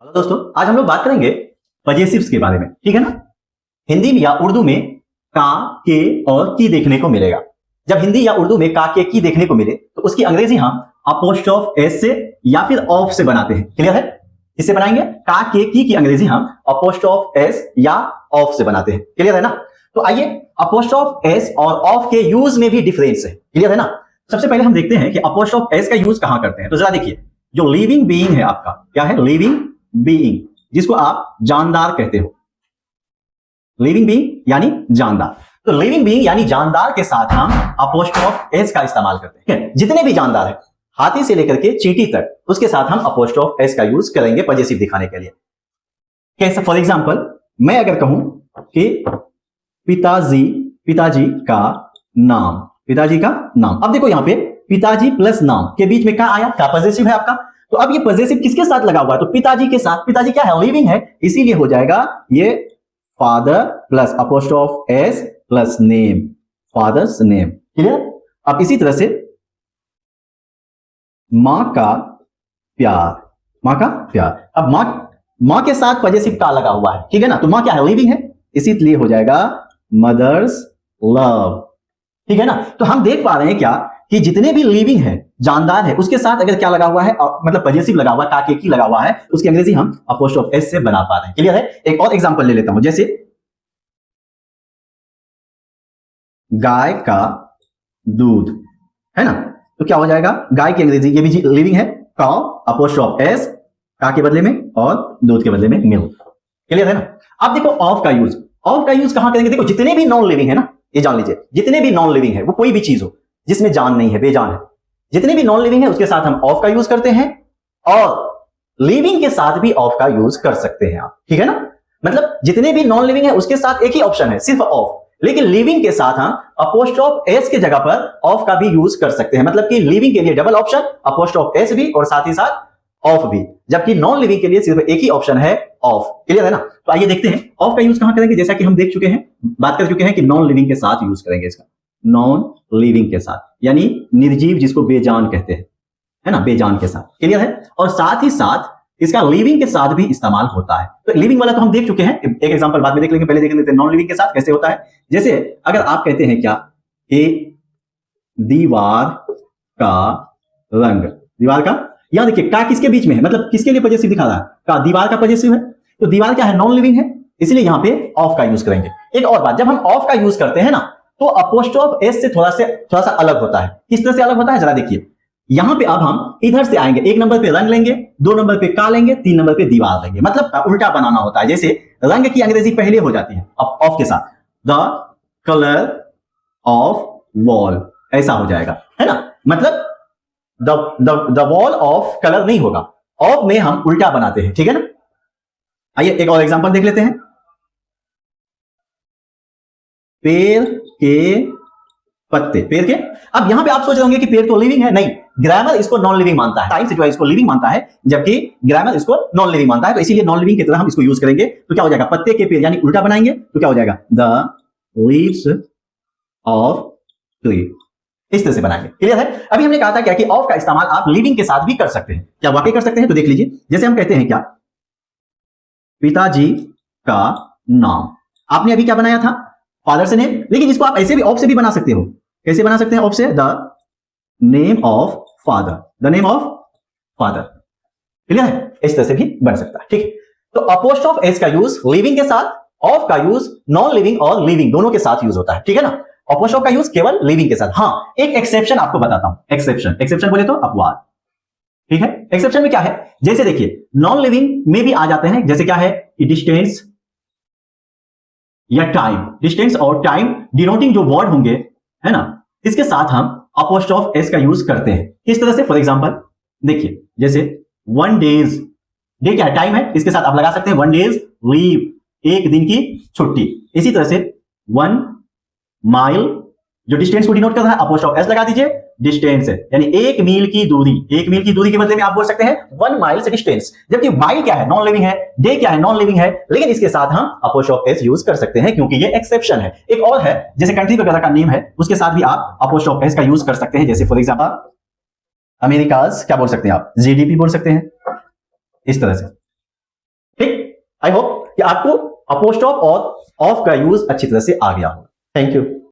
Hello दोस्तों, आज हम लोग बात करेंगे पजेसिव्स के बारे में। ठीक है ना। हिंदी में या उर्दू में का, के और की देखने को मिलेगा। जब हिंदी या उर्दू में का, के, की देखने को मिले तो उसकी अंग्रेजी हम अपोस्ट्रोफ एस से या फिर ऑफ से बनाते हैं। क्लियर है। इससे बनाएंगे का, के, की अंग्रेजी हम अपोस्ट्रोफ एस या ऑफ से बनाते हैं। क्लियर है ना। तो आइए, अपोस्ट्रोफ एस और ऑफ के यूज में भी डिफरेंस है। क्लियर है ना। सबसे पहले हम देखते हैं कि अपोस्ट्रोफ एस का यूज कहां करते हैं। तो जरा देखिए, जो लिविंग बीइंग है आपका, क्या है? लिविंग बीइंग, जिसको आप जानदार कहते हो। लिविंग बीइंग यानी जानदार। तो लिविंग बीइंग यानी जानदार के साथ हम अपोस्ट्रोफ एस का इस्तेमाल करते हैं। जितने भी जानदार है, हाथी से लेकर के चींटी तक, उसके साथ हम अपोस्ट्रोफ एस का यूज करेंगे पजेसिव दिखाने के लिए। कैसे? फॉर एग्जांपल, मैं अगर कहूं कि पिताजी का नाम, पिताजी का नाम। अब देखो यहां पे पिताजी प्लस नाम के बीच में क्या आया? का पजेसिव है आपका। तो अब ये पजेसिव किसके साथ लगा हुआ है? तो पिताजी के साथ। पिताजी क्या है? लिविंग है, इसीलिए हो जाएगा ये father plus apostrophe S plus name, father's name. Clear. अब इसी तरह से मां का प्यार, मां का प्यार। अब मां के साथ पजेसिव का लगा हुआ है। ठीक है ना। तो मां क्या है? लिविंग है, इसीलिए हो जाएगा मदर्स लव। ठीक है ना। तो हम देख पा रहे हैं क्या कि जितने भी लिविंग है, जानदार है, उसके साथ अगर क्या लगा हुआ है, मतलब पजेसिव लगा हुआ है, का, के, की लगा हुआ है, उसकी अंग्रेजी हम अपोस्ट्रोफ एस से बना पा रहे हैं। क्लियर है। एक और एग्जांपल ले लेता हूं, जैसे गाय का दूध, है ना। तो क्या हो जाएगा? गाय की अंग्रेजी, ये भी लिविंग है, काउ अपोस्ट्रोफ एस, का के बदले में और दूध के बदले में मिल्क। क्लियर है ना। अब देखो ऑफ का यूज। ऑफ का यूज कहां करेंगे? देखो जितने भी नॉन लिविंग है ना, ये जान लीजिए, जितने भी नॉन लिविंग है, वो कोई भी चीज हो जिसमें जान नहीं है, बेजान है, जितने भी नॉन लिविंग है उसके साथ हम ऑफ का यूज करते हैं, और लिविंग के साथ भी ऑफ का यूज कर सकते हैं आप। ठीक है ना। मतलब जितने भी नॉन लिविंग है उसके साथ एक ही ऑप्शन है, सिर्फ ऑफ। लेकिन लिविंग के साथ हम अपोस्ट्रोफ एस की जगह पर ऑफ का भी यूज कर सकते हैं। मतलब कि लिविंग के लिए डबल ऑप्शन, अपोस्ट्रोफ एस भी और साथ ही साथ ऑफ भी, जबकि नॉन लिविंग के लिए सिर्फ एक ही ऑप्शन है, ऑफ। क्लियर है ना। तो आइए देखते हैं ऑफ का यूज कहां करेंगे। जैसा कि हम देख चुके हैं, बात कर चुके हैं कि नॉन लिविंग के साथ यूज करेंगे इसका, नॉन लिविंग के साथ, यानी निर्जीव, जिसको बेजान कहते हैं, है ना, बेजान के साथ। क्लियर है। और साथ ही साथ इसका लिविंग के साथ भी इस्तेमाल होता है। तो लिविंग वाला तो हम देख चुके हैं, एक एग्जांपल बाद में देख लेंगे, पहले देख लेते हैं नॉन लिविंग के साथ कैसे होता है। जैसे अगर आप कहते हैं क्या कि दीवार का रंग, दीवार का, यहां देखिए का किसके बीच में है, मतलब किसके लिए पजेसिव दिखा रहा है? का, दीवार का पजेसिव है। तो दीवार क्या है? नॉन लिविंग है, इसलिए यहां पे ऑफ का यूज करेंगे। एक और बात, जब हम ऑफ का यूज करते हैं ना, तो अपोस्ट्रोफ एस से थोड़ा सा अलग होता है। किस तरह से अलग होता है जरा देखिए। यहां पे अब हम इधर से आएंगे, एक नंबर पे रंग लेंगे, दो नंबर पे का लेंगे, तीन नंबर पे दीवार लेंगे, मतलब उल्टा बनाना होता है। जैसे रंग की अंग्रेजी पहले हो जाती है ऑफ के साथ, द कलर ऑफ वॉल, ऐसा हो जाएगा, है ना। मतलब द वॉल ऑफ कलर नहीं होगा, ऑफ में हम उल्टा बनाते हैं। ठीक है ना। आइए एक और एग्जांपल देख लेते हैं। पेड़ के पत्ते, पेड़ के। अब यहां पे आप सोच रहे होंगे कि पेड़ तो लिविंग है, नहीं, ग्रामर इसको नॉन लिविंग मानता है, टाइम सिचुएशन इसको लिविंग मानता है, जबकि ग्रामर इसको नॉन लिविंग मानता है। तो इसीलिए नॉन लिविंग की तरह हम इसको यूज करेंगे। तो क्या हो जाएगा? पत्ते के पेड़, यानी उल्टा बनाएंगे तो क्या हो जाएगा? द लीव्स ऑफ ट्री, इस तरह से बनाएंगे। क्लियर है। अभी हमने कहा था क्या कि ऑफ का इस्तेमाल आप लिविंग के साथ भी कर सकते हैं। क्या वाकई कर सकते हैं? तो देख लीजिए, जैसे हम कहते हैं क्या, पिताजी का नाम। आपने अभी क्या बनाया था? Father's name. लेकिन इसको आप ऐसे भी ऑफ से भी बना सकते हो। कैसे बना सकते हैं ऑफ से? The name of father, the name of father. Clear है। इस तरह से भी बन सकता है। ठीक है। तो अपोस्ट्रोफ एस का यूज लिविंग के साथ, ऑफ का यूज नॉन लिविंग और लिविंग दोनों के साथ यूज होता है। ठीक है ना। अपोस्ट्रोफ का यूज केवल लिविंग के साथ। हाँ, एक एक्सेप्शन आपको बताता हूं। एक्सेप्शन बोले तो अपवाद। ठीक है। एक्सेप्शन में क्या है? जैसे देखिए, नॉन लिविंग में भी आ जाते हैं, जैसे क्या है कि डिस्टेंस या टाइम। डिस्टेंस और टाइम डिनोटिंग जो वर्ड होंगे, है ना, इसके साथ हम अपोस्ट्रोफ एस का यूज करते हैं। किस तरह से? फॉर एग्जांपल देखिए, जैसे 1 डेज, डे क्या है? टाइम है, इसके साथ आप लगा सकते हैं 1 डेज लीव, एक दिन की छुट्टी। इसी तरह से 1 माइल, जो डिस्टेंस को डिनोट कर रहा है, अपोस्ट्रोफ एस लगा दीजिए, डिस्टेंस है, यानी 1 मील की दूरी। 1 मील की दूरी के बदले में आप बोल सकते हैं 1 माइल से डिस्टेंस। जबकि माइल क्या है? नॉन लिविंग है। डे क्या है? नॉन लिविंग है। लेकिन इसके साथ हम अपोस्ट्रोफ एस यूज कर सकते हैं, क्योंकि ये एक्सेप्शन है। एक और है, जैसे कंट्री वगैरह का नेम है, उसके साथ भी आप अपोस्ट्रोफ एस का यूज कर सकते हैं। जैसे फॉर एग्जांपल अमेरिकाज, क्या बोल सकते हैं आप? जीडीपी बोल सकते हैं, इस तरह से। आई होप कि आपको अपोस्ट्रोफ और ऑफ का यूज अच्छी तरह से आ गया हो। Thank you.